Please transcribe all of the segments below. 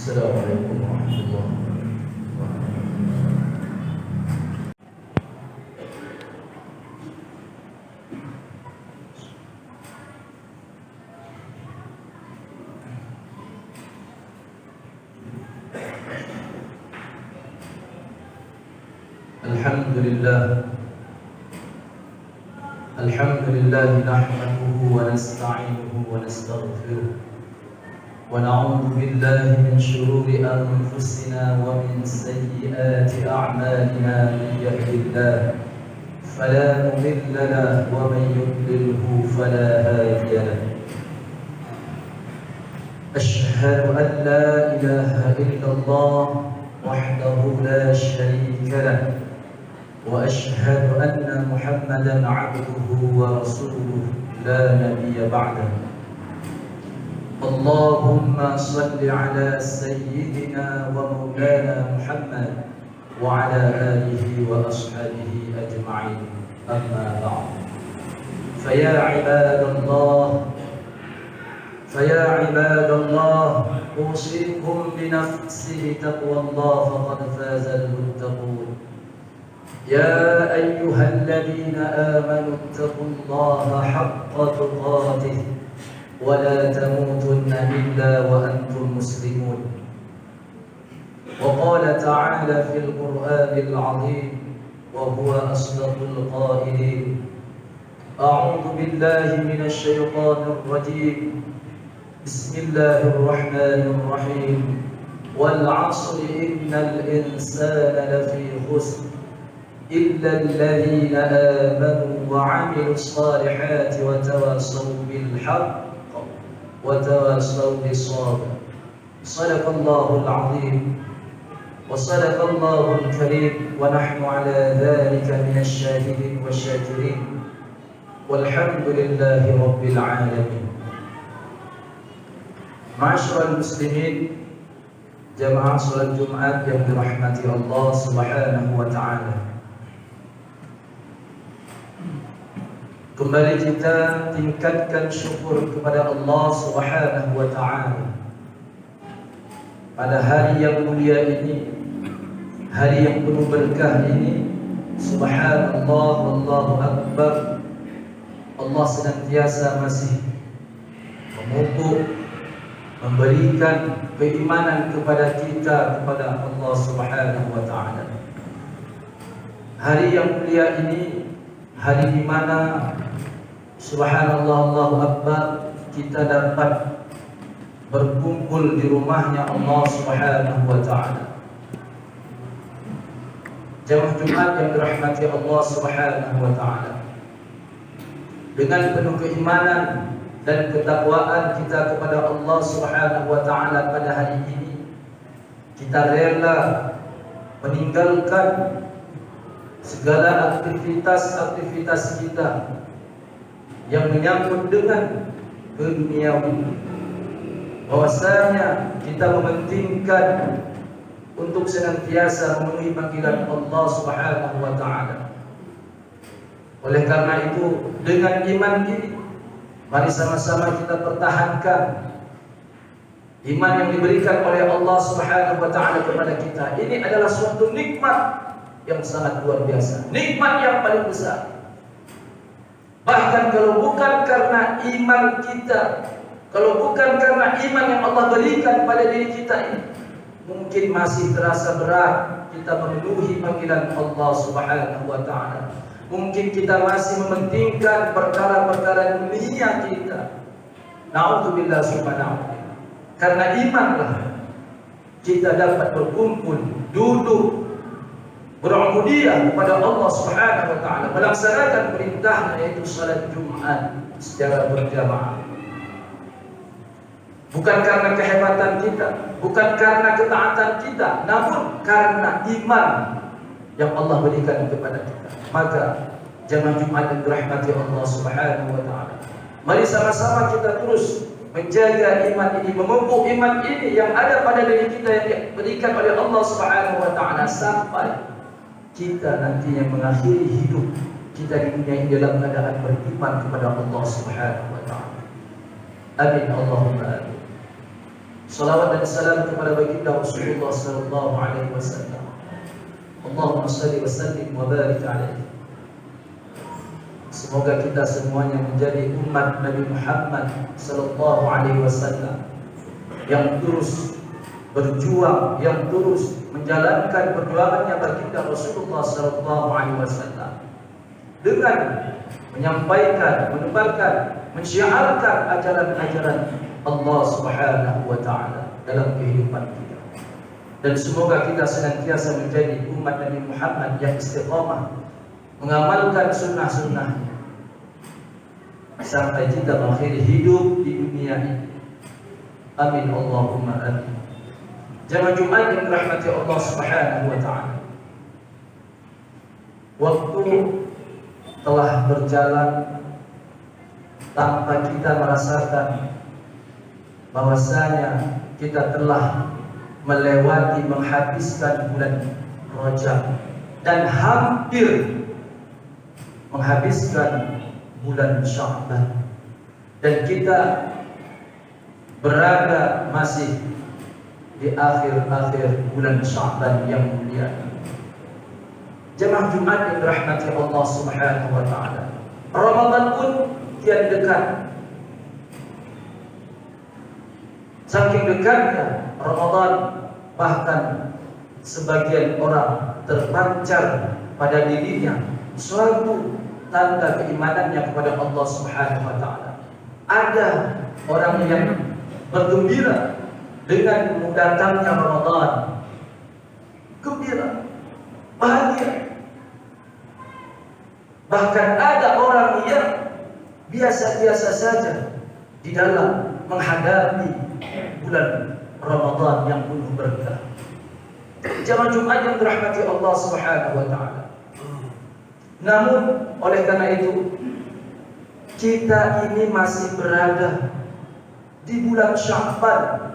Assalamualaikum warahmatullahi wabarakatuh. Alhamdulillah nahmaduhu wa nasta'inuhu wa nastaghfiruh wa na'udzu billahi min shururi anfusina wa min sayyiati a'malina. Man yahdihillahu fala mudilla lahu wa man yudlilhu fala hadiya lahu. Ashhadu an la ilaha illallah wahdahu la sharika lahu wa ashhadu anna Muhammadan 'abduhu wa rasuluhu la nabiyya ba'dahu. Allahumma salli ala sayyidina wa maulana Muhammad wa ala alihi wa ashabihi ajma'in. Amma ba'd. Faya ibadallah, usikum bi nafsi taqwallah faqad faza al-muttaqun. يا أيها الذين آمنوا اتقوا الله حق تقاته ولا تموتن إلا وأنتم مسلمون. وقال تعالى في القرآن العظيم وهو أصدق القائلين: أعوذ بالله من الشيطان الرجيم، بسم الله الرحمن الرحيم، والعصر إن الإنسان لفي خسر إلا الذين آمنوا وعملوا الصالحات وتواصوا بالحق وتواصوا بالصبر. صدق الله العظيم وصدق الله الكريم ونحن على ذلك من الشاهدين والشاكرين والحمد لله رب العالمين. Ma'asyiral muslimin, jamaah salat Jumat yang dirahmati Allah Subhanahu wa taala. Kembali kita tingkatkan syukur kepada Allah Subhanahu wa ta'ala pada hari yang mulia ini, hari yang penuh berkah ini. Subhanallah, wallahu akbar. Allah senantiasa masih memupuk, memberikan keimanan kepada kita kepada Allah Subhanahu wa ta'ala. Hari yang mulia ini, hari di mana subhanallah, Allahu akbar, kita dapat berkumpul di rumahnya Allah Subhanahu wa ta'ala. Jamaah Jumat yang dirahmati Allah Subhanahu wa ta'ala, dengan penuh keimanan dan ketakwaan kita kepada Allah Subhanahu wa ta'ala pada hari ini, kita rela meninggalkan segala aktivitas kita yang menyangkut dengan keduniawi, bahwasanya kita mementingkan untuk senantiasa memenuhi panggilan Allah Subhanahu wa ta'ala. Oleh karena itu, dengan iman ini, mari sama-sama kita pertahankan iman yang diberikan oleh Allah Subhanahu wa ta'ala kepada kita. Ini adalah suatu nikmat yang sangat luar biasa, nikmat yang paling besar. Bahkan kalau bukan karena iman kita, kalau bukan karena iman yang Allah berikan pada diri kita ini, mungkin masih terasa berat kita memenuhi panggilan Allah Subhanahu wa ta'ala. Mungkin kita masih mementingkan perkara-perkara dunia kita. Na'udzubillah subhanahu. Karena imanlah kita dapat berkumpul, duduk, berubudiyah kepada Allah Subhanahu wa ta'ala, melaksanakan perintahnya, yaitu salat Jumat secara berjamaah. Bukan karena kehebatan kita, bukan karena ketaatan kita, namun karena iman yang Allah berikan kepada kita. Maka jamaah Jumat yang dirahmati Allah Subhanahu wa ta'ala, mari sama-sama kita terus menjaga iman ini, memupuk iman ini yang ada pada diri kita yang diberikan oleh Allah Subhanahu wa ta'ala, sampai kita nantinya mengakhiri hidup kita di dunia ini dalam keadaan beriman kepada Allah Subhanahu wa ta'ala. Amin Allahumma amin. Salawat dan salam kepada baginda Rasulullah sallallahu alaihi wasallam. Allahumma shalli wa sallim wa barik alaihi. Semoga kita semuanya menjadi umat Nabi Muhammad sallallahu alaihi wasallam yang terus berjuang, yang terus menjalankan perjuangannya baginda Rasulullah sallallahu alaihi wasallam dengan menyampaikan, menebarkan, mensyiarkan ajaran-ajaran Allah Subhanahu wa taala dalam kehidupan kita. Dan semoga kita senantiasa menjadi umat Nabi Muhammad yang istiqamah mengamalkan sunnah-sunnahnya sampai kita mengakhiri hidup di dunia ini. Amin Allahumma amin. Jamaah Jumat yang dirahmati Allah Subhanahu wa taala. Waktu telah berjalan tanpa kita merasakan bahwasanya kita telah melewati, menghabiskan bulan Rajab dan hampir menghabiskan bulan Sya'ban, dan kita berada masih di akhir-akhir bulan Sya'ban yang mulia. Jemaah Jumat yang dirahmati Allah Subhanahu wa taala, Ramadan pun kian dekat. Saking dekatnya Ramadan, bahkan sebagian orang terpancar pada dirinya suatu tanda keimanannya kepada Allah Subhanahu wa taala. Ada orang yang bergembira dengan datangnya Ramadan, gembira, bahagia. Bahkan ada orang yang biasa-biasa saja di dalam menghadapi bulan Ramadan yang penuh berkah. Jamaah Jumat yang dirahmati Allah Subhanahu wa taala. Namun oleh karena itu kita ini masih berada di bulan Sya'ban,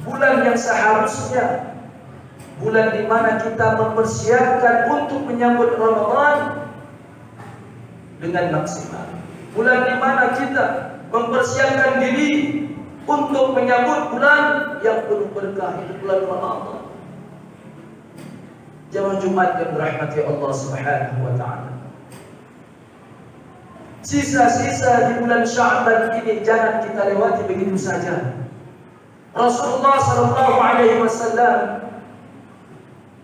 bulan yang seharusnya bulan di mana kita mempersiapkan untuk menyambut Ramadan dengan maksimal. Bulan di mana kita mempersiapkan diri untuk menyambut bulan yang penuh berkah, itu bulan Ramadan. Jamaah Jumat yang dirahmati Allah Subhanahu wa taala. Sisa-sisa di bulan Sya'ban ini jangan kita lewati begitu saja. Rasulullah sallallahu alaihi wasallam,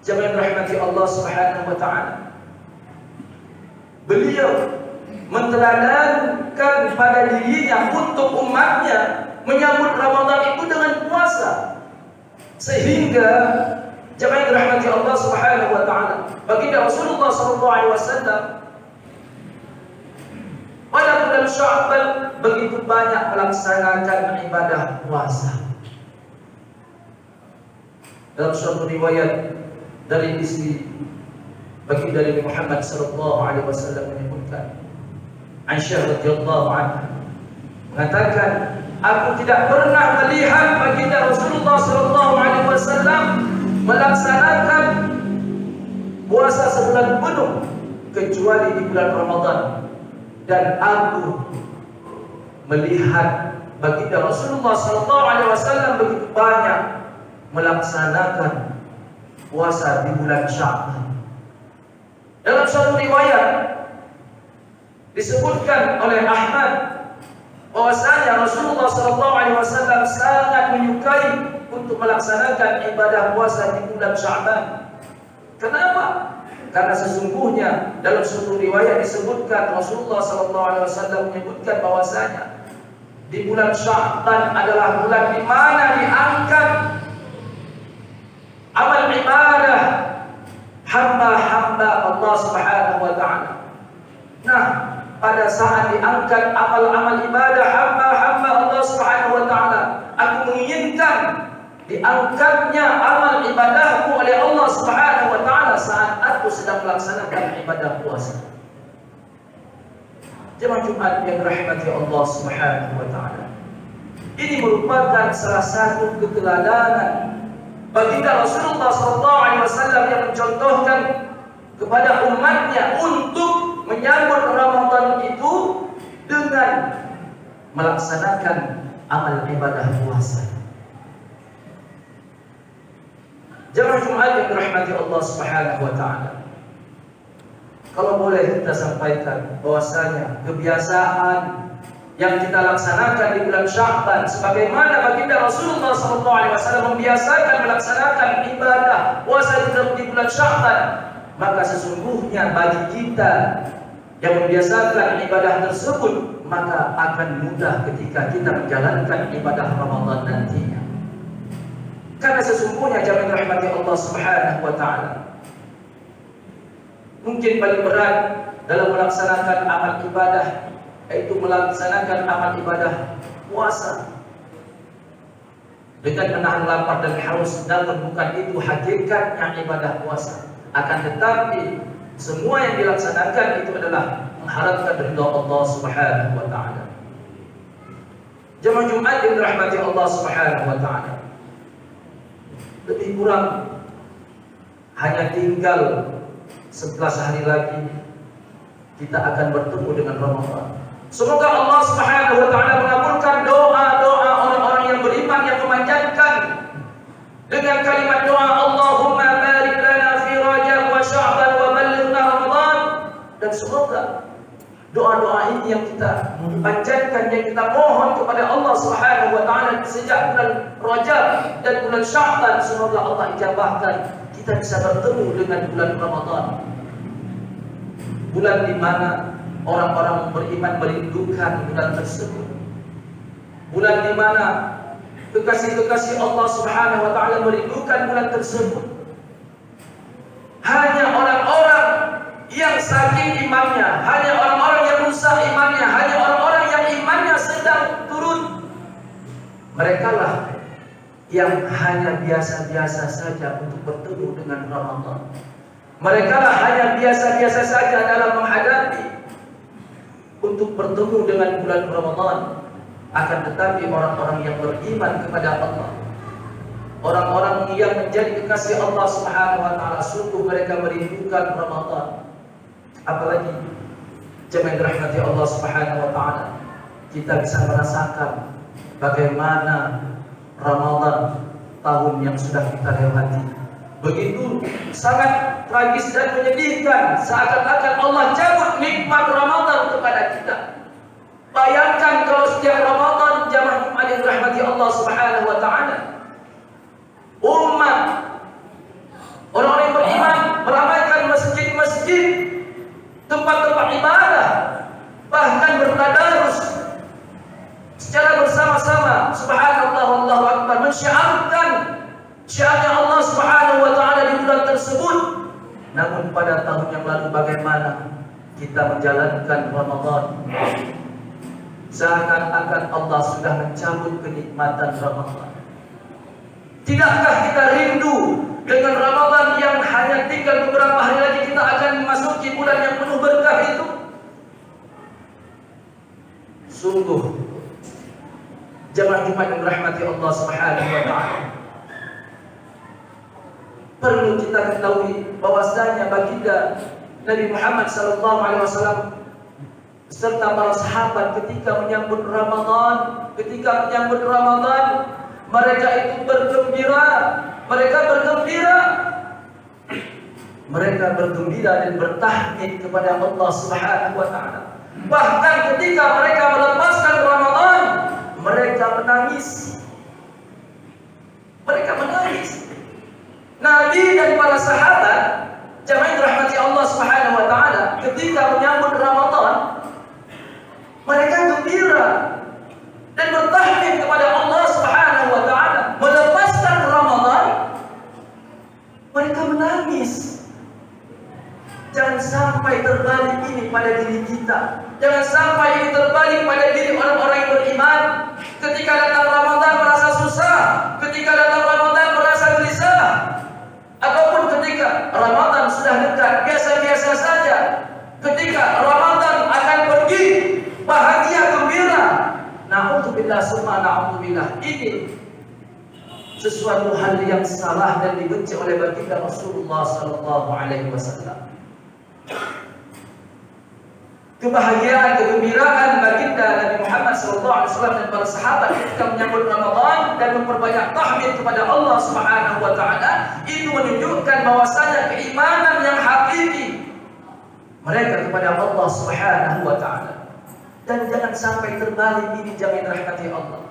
jamaah yang dirahmati Allah Subhanahu wa taala, beliau menteladankan pada dirinya untuk umatnya menyambut Ramadan itu dengan puasa, sehingga jemaah yang dirahmati Allah Subhanahu wa taala, baginda Rasulullah sallallahu alaihi wasallam pada bulan Sya'ban begitu banyak melaksanakan ibadah puasa. Dalam suatu riwayat dari istri baginda Nabi Muhammad sallallahu alaihi wasallam menyebutkan, Aisyah radhiyallahu anha mengatakan, aku tidak pernah melihat baginda Rasulullah sallallahu alaihi wasallam melaksanakan puasa sebulan penuh kecuali di bulan Ramadan, dan aku melihat baginda Rasulullah sallallahu alaihi wasallam begitu banyak melaksanakan puasa di bulan Sya'ban. Dalam suatu riwayat disebutkan oleh Ahmad bahwasanya Rasulullah sallallahu alaihi wasallam sangat menyukai untuk melaksanakan ibadah puasa di bulan Sya'ban. Kenapa? Karena sesungguhnya dalam suatu riwayat disebutkan Rasulullah sallallahu alaihi wasallam menyebutkan bahwasanya di bulan Sya'ban adalah bulan di mana diangkat amal ibadah hamba-hamba Allah Subhanahu wa taala. Nah, pada saat diangkat amal-amal ibadah hamba-hamba Allah Subhanahu wa taala, aku menginginkan diangkatnya amal ibadahku oleh Allah Subhanahu wa taala saat aku sedang melaksanakan ibadah puasa. Jemaah Jumat yang dirahmati Allah Subhanahu wa taala, ini merupakan salah satu keteladanan baginda Rasulullah sallallahu alaihi wasallam yang mencontohkan kepada umatnya untuk menyambut Ramadan itu dengan melaksanakan amal ibadah puasa. Jamaah Jumat yang dirahmati Allah Subhanahu wa taala. Kalau boleh kita sampaikan bahwasanya kebiasaan yang kita laksanakan di bulan Sya'ban sebagaimana baginda Rasulullah SAW membiasakan melaksanakan ibadah puasa di bulan Sya'ban, maka sesungguhnya bagi kita yang membiasakan ibadah tersebut maka akan mudah ketika kita menjalankan ibadah Ramadan nantinya. Karena sesungguhnya jamaah rahmati Allah Subhanahu wa taala, mungkin paling berat dalam melaksanakan amal ibadah yaitu melaksanakan amal ibadah puasa dengan menahan lapar dan haus, namun bukan itu hakikatnya ibadah puasa. Akan tetapi semua yang dilaksanakan itu adalah mengharapkan ridha Allah Subhanahu wa taala. Jemaah Jumat yang dirahmati Allah Subhanahu wa taala, lebih kurang hanya tinggal 11 hari lagi kita akan bertemu dengan Ramadan. Semoga Allah Subhanahu wa taala mengabulkan doa-doa orang-orang yang beriman yang memanjatkan dengan kalimat doa Allahumma barik lana fi Rajab wa Sya'ban wa ballighna Ramadan. Dan semoga doa-doa ini yang kita panjatkan, yang kita mohon kepada Allah Subhanahu wa taala sejak bulan Rajab dan bulan Sya'ban, semoga Allah ijabahkan, kita bisa bertemu dengan bulan Ramadan. Bulan di mana orang-orang beriman merindukan bulan tersebut. Bulan di mana kekasih-kekasih Allah Subhanahu wa taala merindukan bulan tersebut. Hanya orang-orang yang sakit imannya, hanya orang-orang yang rusak imannya, hanya orang-orang yang imannya sedang turun, merekalah yang hanya biasa-biasa saja untuk bertemu dengan Ramadan. Merekalah hanya biasa-biasa saja dalam menghadapi untuk bertemu dengan bulan Ramadan. Akan tetapi orang-orang yang beriman kepada Allah, orang-orang yang menjadi kekasih Allah Subhanahu wa taala, sungguh mereka merindukan Ramadan. Apalagi jemaah rahmati Allah Subhanahu wa taala, kita bisa merasakan bagaimana Ramadan tahun yang sudah kita lewati begitu sangat tragis dan menyedihkan, seakan-akan Allah cabut nikmat Ramadan kepada kita. Bayangkan kalau setiap Ramadan jamaah Jumat yang dirahmati Allah Subhanahu wa taala, umat orang-orang yang beriman meramaikan masjid-masjid, tempat-tempat ibadah, bahkan bertadarus secara bersama-sama, subhanallah wallahu akbar, mensyiarkan syiarnya Allah Subhanahu wa taala di bulan tersebut. Namun pada tahun yang lalu bagaimana kita menjalankan Ramadan? Seakan-akan Allah sudah mencabut kenikmatan Ramadan. Tidakkah kita rindu dengan Ramadan yang hanya tinggal beberapa hari lagi kita akan memasuki bulan yang penuh berkah itu? Sungguh jemaah Jumat yang dirahmati Allah Subhanahu wa taala, perlu kita ketahui bahwasanya baginda Nabi Muhammad SAW serta para sahabat ketika menyambut Ramadan, mereka itu bergembira, mereka bergembira dan bertahmid kepada Allah Subhanahu wa taala. Bahkan ketika mereka melepaskan Ramadan, mereka menangis. Nabi dan para sahabat jamaah dirahmati Allah Subhanahu wa taala, ketika menyambut Ramadan, mereka gembira dan bertahmid kepada Allah Subhanahu wa taala. Melepaskan Ramadan, mereka menangis. Jangan sampai terbalik ini pada diri kita. Jangan sampai ini terbalik pada diri orang-orang yang beriman. Ketika datang Ramadan merasa susah, ketika datang Ramadan merasa gelisah, ataupun ketika Ramadan sudah dekat biasa-biasa saja. Ketika Ramadan akan pergi, bahagia gembira. Na'udzubillah summa na'udzubillah. Ini sesuatu hal yang salah dan dibenci oleh baginda Rasulullah sallallahu alaihi wasallam. Kebahagiaan, kegembiraan baginda Nabi Muhammad sallallahu alaihi wasallam dan para sahabat ketika menyambut Ramadan dan memperbanyak tahmid kepada Allah Subhanahu wa taala, itu menunjukkan bahwasanya keimanan yang hakiki mereka kepada Allah Subhanahu wa taala. Dan jangan sampai terbalik ini, jangan rahmati Allah.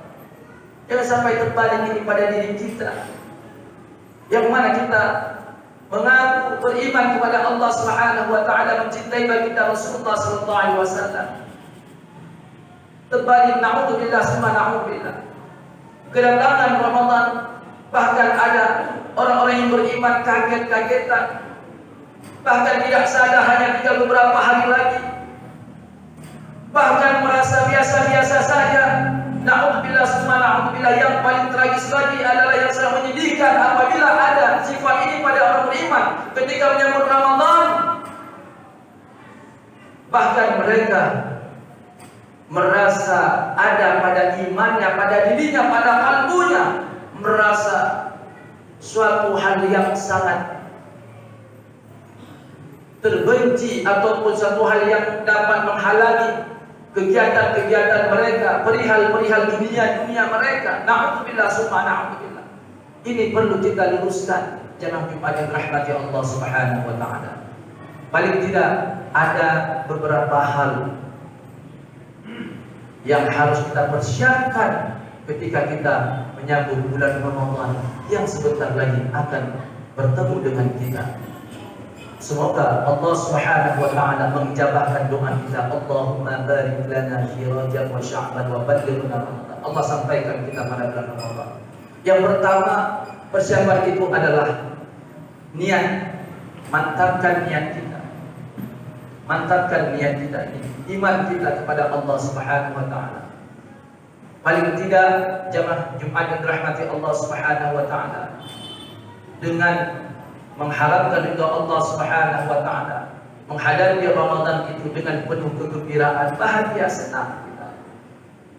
Jangan sampai terbalik ini pada diri kita, yang mana kita mengaku beriman kepada Allah Subhanahu wa taala, mencintai baginda Rasulullah sallallahu alaihi wasallam. Terbalik, naudzubillah summa naudzubillah. Kedatangan Ramadan, bahkan ada orang-orang yang beriman kaget-kagetan, bahkan tidak sadar hanya tinggal beberapa hari lagi, bahkan merasa biasa-biasa saja. Naudzubillah summa naudzubillah. Yang paling tragis lagi adalah yang sangat menyedihkan apabila ada sifat ini pada orang beriman ketika menyambut Ramadan, bahkan mereka merasa ada pada imannya, pada dirinya, pada kalbunya, merasa suatu hal yang sangat terbenci ataupun suatu hal yang dapat menghalangi kegiatan-kegiatan mereka, perihal-perihal dunia mereka. Na'udzubillah summa na'udzubillah. Ini perlu kita luruskan. Jangan jumpa yang rahmati Allah Subhanahu wa taala. Paling tidak ada beberapa hal yang harus kita persiapkan ketika kita menyambut bulan Ramadan yang sebentar lagi akan bertemu dengan kita. Semoga Allah Subhanahu wa taala mengijabahkan doa kita. Allahumma barik lana fi Rajab wa Sya'ban wa ballighna Ramadan. Allah sampaikan kita pada bulan Ramadan. Yang pertama, persiapan itu adalah niat. Mantapkan niat kita. Mantapkan niat kita ini, iman kita kepada Allah Subhanahu wa taala. Paling tidak jamaah Jumat yang dirahmati Allah Subhanahu wa taala, dengan mengharapkan ridha Allah Subhanahu wa taala, menghadapi Ramadan itu dengan penuh kegembiraan, bahagia, senang kita.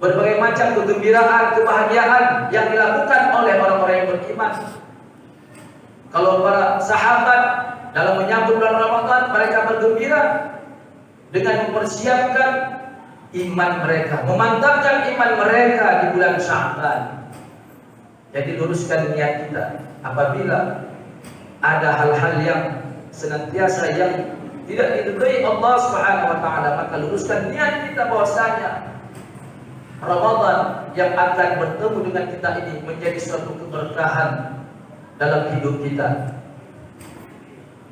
Berbagai macam kegembiraan, kebahagiaan yang dilakukan oleh orang-orang yang beriman. Kalau para sahabat dalam menyambut bulan Ramadan, mereka bergembira dengan mempersiapkan iman mereka, memantapkan iman mereka di bulan Sya'ban. Jadi luruskan niat kita. Apabila ada hal-hal yang senantiasa yang tidak diridhai Allah Subhanahu wa taala, maka luruskan niat kita bahwasanya Ramadan yang akan bertemu dengan kita ini menjadi suatu keberkahan dalam hidup kita.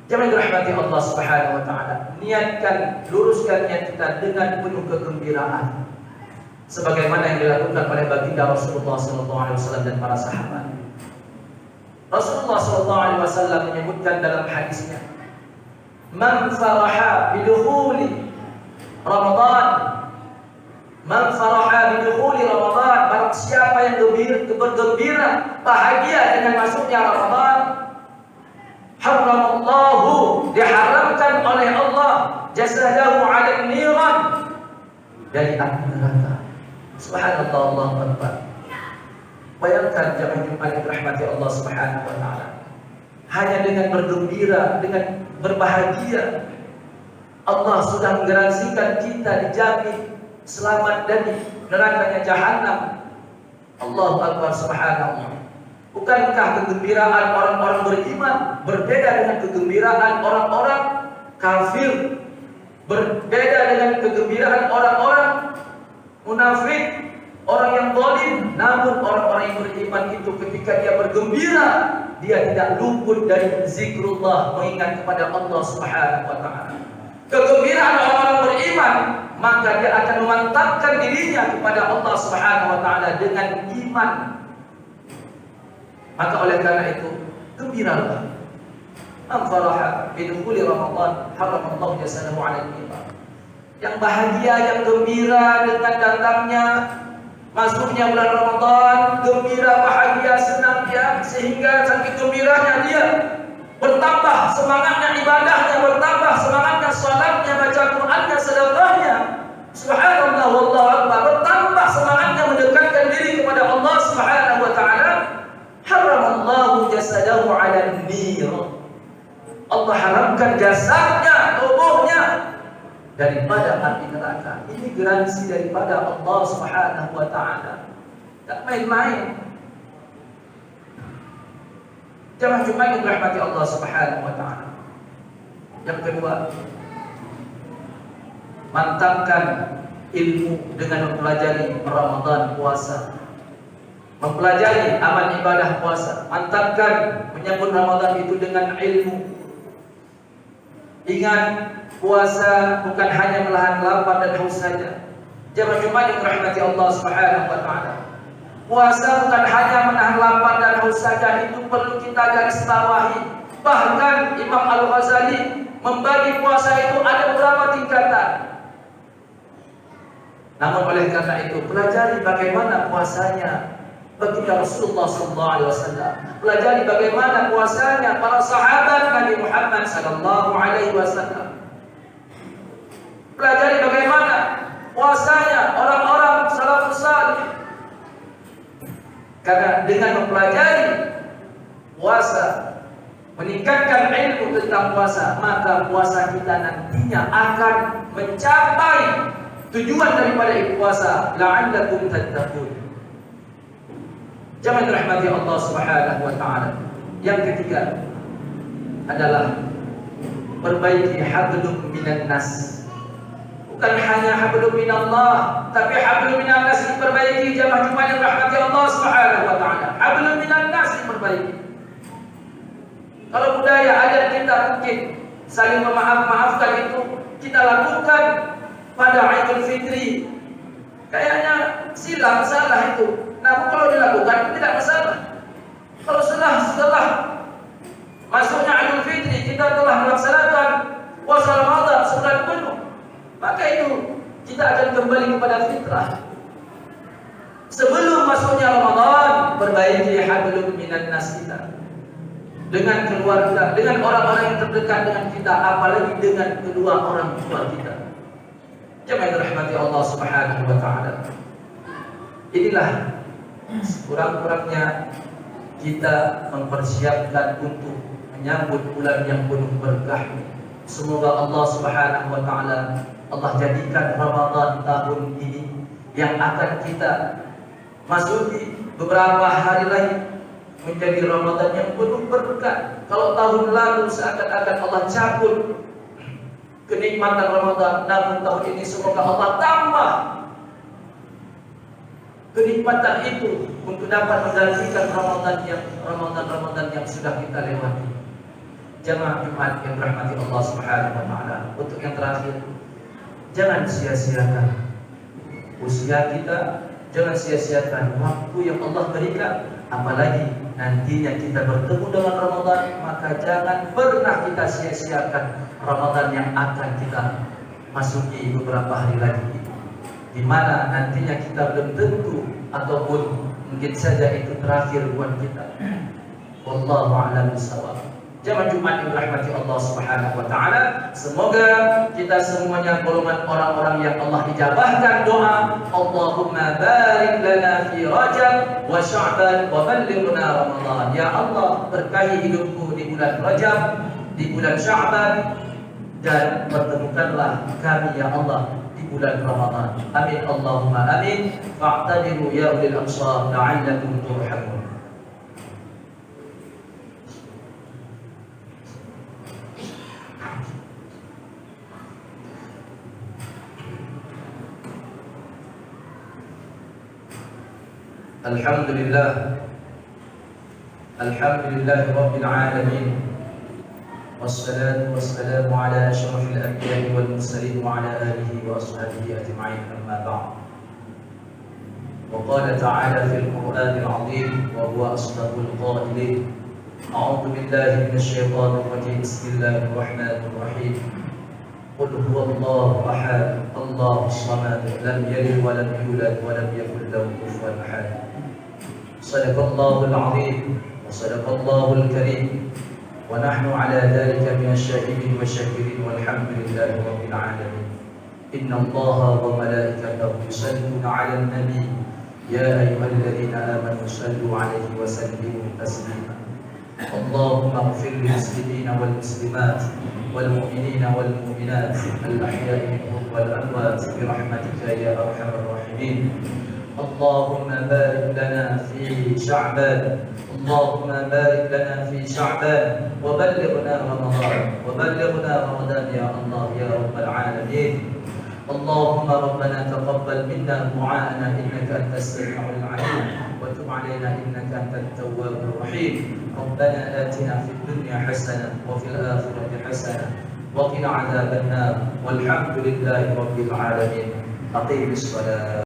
Jangan dirahmati Allah Subhanahu wa taala. Niatkan, luruskan niat kita dengan penuh kegembiraan, sebagaimana yang dilakukan oleh baginda Rasulullah sallallahu alaihi wasallam dan para sahabat. Rasulullah sallallahu alaihi wasallam menyebutkan dalam hadisnya, "Man faraha bidukhuli Ramadan, man faraha bidukhuli Ramadan, barang siapa yang bergembira, bahagia dengan masuknya Ramadan, haramallahu, diharamkan oleh Allah jasadahu 'ala niran, dari api neraka." Subhanallah, Allahu akbar. Bayangkan jemaah Jumat yang dirahmati Allah Subhanahu wa taala, hanya dengan bergembira, dengan berbahagia, Allah sudah menggaransikan kita dijamin selamat dari nerakanya Jahannam. Allahu akbar, subhanallah. Bukankah kegembiraan orang-orang beriman berbeda dengan kegembiraan orang-orang kafir, berbeda dengan kegembiraan orang-orang munafik, orang yang zalim? Namun orang-orang yang beriman itu ketika dia bergembira, dia tidak luput dari zikrullah, mengingat kepada Allah Subhanahu wa taala. Kegembiraan orang-orang beriman, maka dia akan memantapkan dirinya kepada Allah Subhanahu wa taala dengan iman. Maka oleh karena itu, gembiralah. Man faraha bidukhuli Ramadan, haramallahu jasadahu 'ala an-nar. Yang bahagia, yang gembira dengan datangnya masuknya bulan Ramadan, gembira, bahagia, senang dia, sehingga saking gembiranya dia bertambah semangatnya ibadahnya, bertambah semangatnya salatnya, baca Qur'annya, sedekahnya. Subhanallah, wallahu akbar. Bertambah semangatnya mendekatkan diri kepada Allah Subhanahu wa taala. Haramallahu jasadahu 'ala an-nar. Allah haramkan jasadnya, tubuhnya daripada api neraka. Ini garansi daripada Allah Subhanahu wa taala. Tak main-main. Jamaah Jumat yang dirahmati Allah Subhanahu wa taala. Yang kedua, mantapkan ilmu dengan mempelajari Ramadan puasa. Mempelajari amal ibadah puasa. Mantapkan menyambut Ramadan itu dengan ilmu. Ingat, puasa bukan hanya menahan lapar dan haus saja. Jamaah Jumat yang dirahmati Allah Subhanahu wa taala. Puasa bukan hanya menahan lapar dan haus saja, itu perlu kita garis bawahi. Bahkan Imam Al-Ghazali membagi puasa itu ada beberapa tingkatan. Namun oleh karena itu, pelajari bagaimana puasanya baginda Rasulullah SAW. Pelajari bagaimana puasanya para sahabat Nabi Muhammad SAW. Pelajari bagaimana puasanya orang-orang salafus salih. Karena dengan mempelajari puasa, meningkatkan ilmu tentang puasa, maka puasa kita nantinya akan mencapai tujuan daripada puasa, la'allakum tattaqun. Jangan dirahmati Allah Subhanahu wa taala. Yang ketiga adalah perbaiki hablum minan nas. Bukan hanya hablum minallah, tapi hablum minan nas diperbaiki. Jamaah Jumat yang dirahmati Allah Subhanahu wa taala. Hablum minan nas diperbaiki. Kalau budaya adat kita mungkin saling memaafkan itu kita lakukan pada Idul Fitri, kayaknya silam salah itu. Namun kalau dilakukan tidak masalah. Kalau setelah masuknya Idul Fitri kita telah melaksanakan puasa Ramadan sebulan penuh, maka itu kita akan kembali kepada fitrah. Sebelum masuknya Ramadan, perbaiki hablum minan nas kita. Dengan keluarga, dengan orang-orang yang terdekat dengan kita, apalagi dengan kedua orang tua kita. Jemaah dirahmati Allah Subhanahu wa taala. Inilah sekurang-kurangnya kita mempersiapkan untuk menyambut bulan yang penuh berkah. Semoga Allah Subhanahu wa taala Allah jadikan Ramadan tahun ini yang akan kita masuki beberapa hari lagi menjadi Ramadan yang penuh berkah. Kalau tahun lalu seakan-akan Allah cabut kenikmatan Ramadan, namun tahun ini semoga Allah tambah kenikmatan itu untuk dapat menggantikan Ramadan yang sudah kita lewati. Jamaah Jumat yang dirahmati Allah Subhanahu wa taala. Untuk yang terakhir, jangan sia-siakan usia kita, jangan sia-siakan waktu yang Allah berikan, apalagi nantinya kita bertemu dengan Ramadan, maka jangan pernah kita sia-siakan Ramadan yang akan kita masuki beberapa hari lagi, di mana nantinya kita belum tentu ataupun mungkin saja itu terakhir buat kita. Wallahu a'lam bishawab. Jamaah Jumat yang dirahmati Allah Subhanahu wa taala, semoga kita semuanya golongan orang-orang yang Allah ijabahkan doa. Allahumma barik lana fi Rajab wa Sya'ban wa ballighna Ramadan. Ya Allah, berkahi hidupku di bulan Rajab, di bulan Sya'ban, dan pertemukanlah kami ya Allah di bulan Ramadan. Amin Allahumma amin. Fa'tadiru ya ulil absar la'allakum turhamun. Alhamdulillah Rabbil Alamin, wassalatu wassalamu ala asyrafil anbiya'i wal mursalin wa ala alihi wa ashabihi ajma'in, amma ba'd. Wa qala ta'ala fil Qur'anil 'azim wa huwa asdaqul qa'ilin. A'udzu billahi minasy syaithanir rajim. Bismillahir rahmanir rahim. Qul huwallahu ahad, Allahus samad, lam yalid wa lam yulad wa lam yakul lahu kufuwan ahad. Sadaqallahul azim wa sadaqallahul karim wa nahnu ala dhalika minasy syahidin wasyakirin walhamdulillahi rabbil alamin. Inna Allaha wa malaikatahu yusalluna 'alan nabi ya ayyuhalladzina amanu sallu 'alaihi wa sallimu taslima. Allahumma ighfir lil muslimina wal muslimat wal mu'minina wal mu'minat al ahya'i minhum wal amwat bi rahmatika ya arhamar rahimin. اللهم بارك لنا في شعبان، اللهم بارك لنا في شعبان، وبلغنا رمضان يا الله يا رب العالمين. اللهم ربنا تقبل منا دعاءنا إنك أنت السميع العليم، وتب علينا إنك أنت التواب الرحيم. ربنا آتنا في الدنيا حسنة وفي الآخرة حسنة وقنا عذاب النار، والحمد لله رب العالمين. أقيم الصلاة.